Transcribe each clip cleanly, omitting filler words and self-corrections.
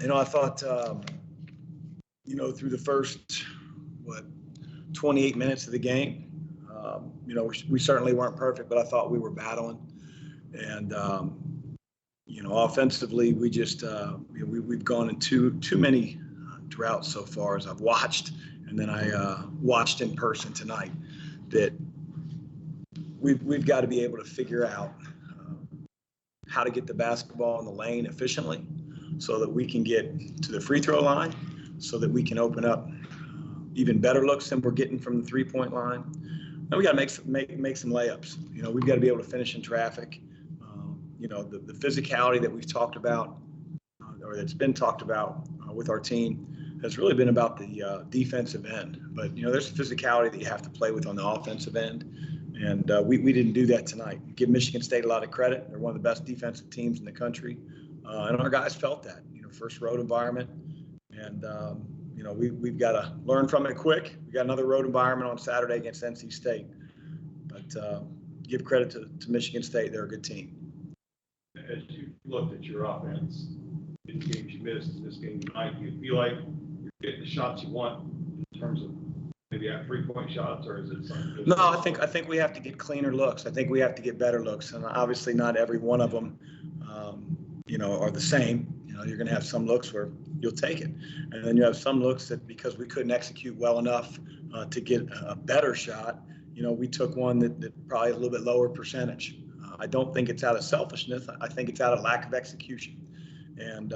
I thought, through the first, 28 minutes of the game, we certainly weren't perfect, but I thought we were battling. And, offensively, we just, we've gone in too many droughts so far as I've watched. And then I watched in person tonight that we've got to be able to figure out how to get the basketball in the lane efficiently so that we can get to the free throw line, so that we can open up even better looks than we're getting from the 3-point line. And we got to make some layups. We've got to be able to finish in traffic. The physicality that we've talked about, or that's been talked about with our team, has really been about the defensive end. But there's physicality that you have to play with on the offensive end, and we didn't do that tonight. Give Michigan State a lot of credit. They're one of the best defensive teams in the country, and our guys felt that. First road environment, and we've got to learn from it quick. We got another road environment on Saturday against NC State, but give credit to Michigan State. They're a good team. As you looked at your offense, in games you missed, in this game tonight, do you feel like you're getting the shots you want in terms of maybe 3-point shots, or is it something? No, I think we have to get cleaner looks. I think we have to get better looks, and obviously not every one of them, are the same. You're going to have some looks where you'll take it, and then you have some looks that because we couldn't execute well enough to get a better shot, we took one that probably a little bit lower percentage. I don't think it's out of selfishness. I think it's out of lack of execution, and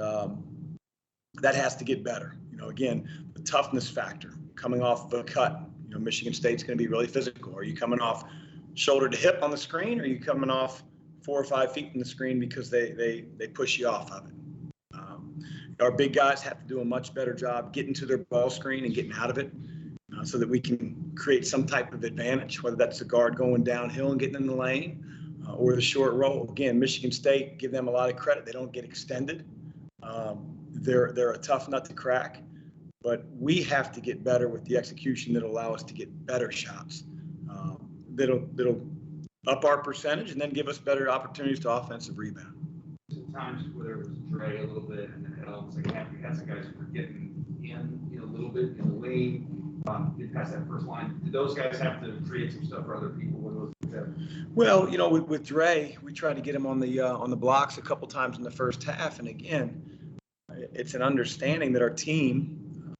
that has to get better. Again, the toughness factor coming off of a cut. Michigan State's going to be really physical. Are you coming off shoulder to hip on the screen, or are you coming off 4 or 5 feet from the screen because they push you off of it? Our big guys have to do a much better job getting to their ball screen and getting out of it so that we can create some type of advantage, whether that's the guard going downhill and getting in the lane or the short roll. Again, Michigan State, give them a lot of credit. They don't get extended. They're a tough nut to crack, but we have to get better with the execution that'll allow us to get better shots. That'll up our percentage and then give us better opportunities to offensive rebound. Times whether it was Dre a little bit and then L, it's like you had some guys who were getting in a little bit in the lane, get past that first line. Did those guys have to create some stuff for other people when those things happen? Well, with Dre, we tried to get him on the blocks a couple times in the first half, and again, it's an understanding that our team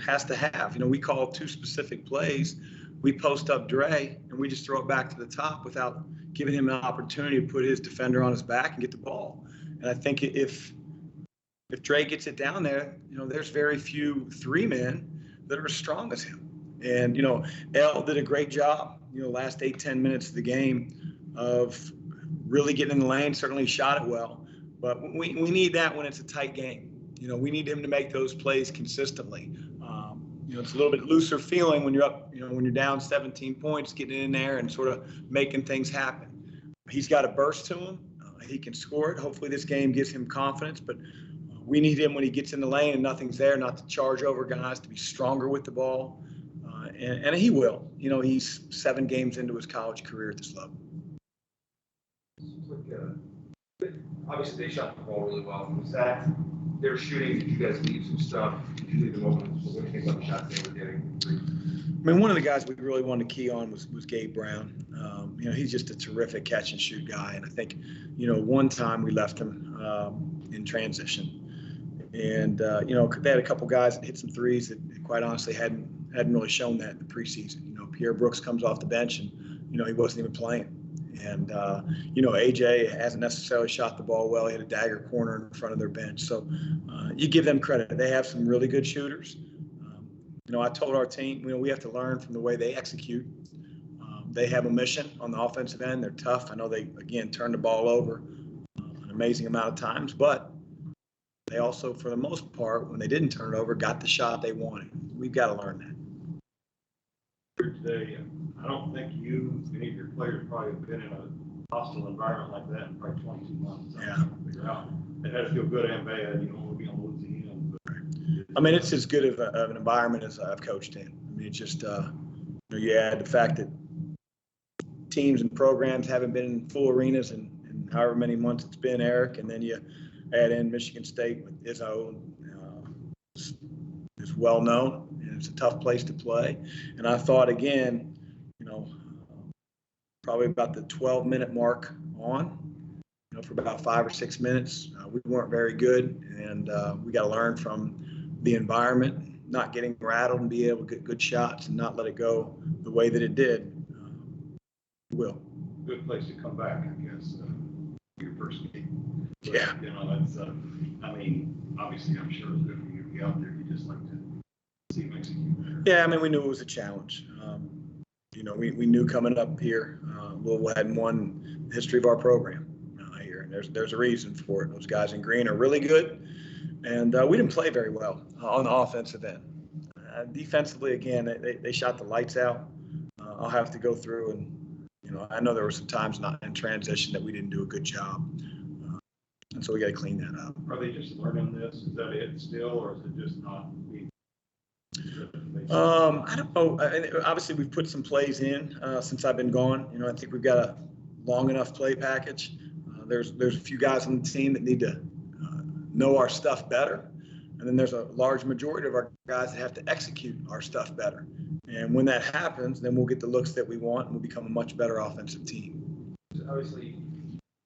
has to have. We call 2 specific plays. We post up Dre and we just throw it back to the top without giving him an opportunity to put his defender on his back and get the ball. And I think if Dre gets it down there, there's very few 3 men that are as strong as him. And, L did a great job, last 8-10 minutes of the game of really getting in the lane, certainly shot it well. But we need that when it's a tight game. We need him to make those plays consistently. It's a little bit looser feeling when you're up, when you're down 17 points, getting in there and sort of making things happen. He's got a burst to him. He can score it. Hopefully this game gives him confidence, but we need him when he gets in the lane and nothing's there, not to charge over guys, to be stronger with the ball. And he will. He's 7 games into his college career at this level. Obviously, they shot the ball really well. Was that their shooting? Did you guys leave some stuff? Did you leave them open? What do you think about the shots they were getting? I mean, one of the guys we really wanted to key on was Gabe Brown. He's just a terrific catch and shoot guy. And I think, one time we left him in transition. And, they had a couple guys that hit some threes that quite honestly hadn't really shown that in the preseason. Pierre Brooks comes off the bench and, he wasn't even playing. And, AJ hasn't necessarily shot the ball well. He had a dagger corner in front of their bench. So you give them credit. They have some really good shooters. I told our team, we have to learn from the way they execute. They have a mission on the offensive end. They're tough. I know they, again, turned the ball over an amazing amount of times, but they also, for the most part, when they didn't turn it over, got the shot they wanted. We've got to learn that. Today, I don't think any of your players probably have been in a hostile environment like that in probably 22 months. Yeah. Figure out. It has to feel good and bad, we'll be on the woods again. I mean, it's as good of an environment as I've coached in. I mean, it's just, you add the fact that teams and programs haven't been in full arenas in however many months it's been, Eric, and then you add in Michigan State with Izzo, is well known, and it's a tough place to play. And I thought again, probably about the 12-minute mark on, for about 5 or 6 minutes, we weren't very good, and we got to learn from the environment, not getting rattled, and be able to get good shots and not let it go the way that it did. Will. Good place to come back, I guess, your first game. But, Yeah. That's, obviously, I'm sure it's good for you to be out there. You just like to see them execute better. Yeah, we knew it was a challenge. We knew coming up here, Louisville hadn't won the history of our program here, and there's a reason for it. Those guys in green are really good, and we didn't play very well on the offensive end. Defensively, again, they shot the lights out. I'll have to go through and, I know there were some times not in transition that we didn't do a good job, and so we got to clean that up. Are they just learning this? Is that it still, or is it just not being? I don't know. Obviously, we've put some plays in since I've been gone. I think we've got a long enough play package. There's a few guys on the team that need to know our stuff better, and then there's a large majority of our guys that have to execute our stuff better. And when that happens, then we'll get the looks that we want, and we'll become a much better offensive team. Obviously,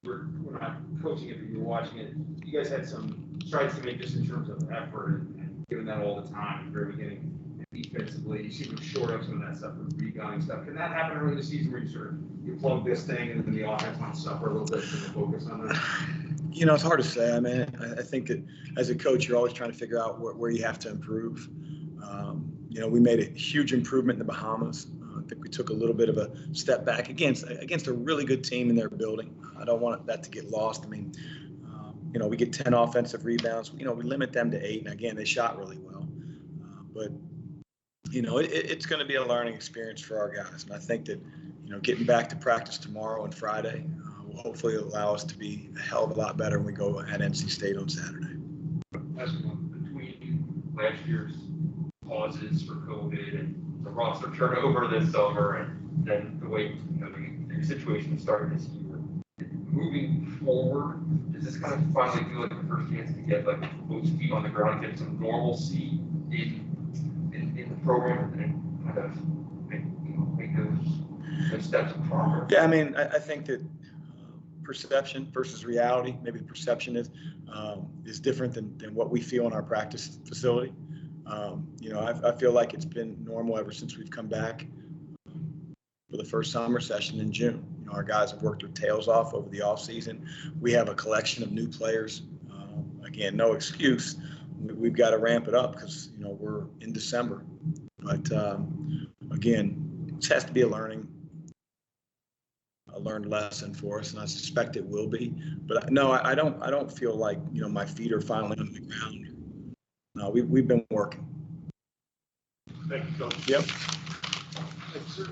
we're not coaching it, but you were watching it. You guys had some strides to make just in terms of effort and giving that all the time at the very beginning. Defensively, you seem to be short of some of that stuff with rebounding stuff. Can that happen early in the season where you plug this thing and then the offense might suffer a little bit from the focus on that? It's hard to say. I think that as a coach, you're always trying to figure out where you have to improve. We made a huge improvement in the Bahamas. I think we took a little bit of a step back against a really good team in their building. I don't want that to get lost. We get 10 offensive rebounds. We limit them to 8, and again, they shot really well. But it's going to be a learning experience for our guys, and I think that getting back to practice tomorrow and Friday will hopefully allow us to be a hell of a lot better when we go at NC State on Saturday. That's between last year's pauses for COVID and the roster turnover this summer, and then the way the situation started this year. Moving forward, does this kind of finally feel like the first chance to get both feet on the ground and get some normalcy in the program and kind of make those steps forward? Yeah, I think that perception versus reality, maybe the perception is different than what we feel in our practice facility. I feel like it's been normal ever since we've come back for the first summer session in June. Our guys have worked their tails off over the off season. We have a collection of new players. Again, no excuse. We've got to ramp it up because we're in December. But again, it has to be a learned lesson for us, and I suspect it will be. But no, I don't feel like my feet are finally on the ground. No, we've been working. Thank you, Coach. Yep. Thank you, sir.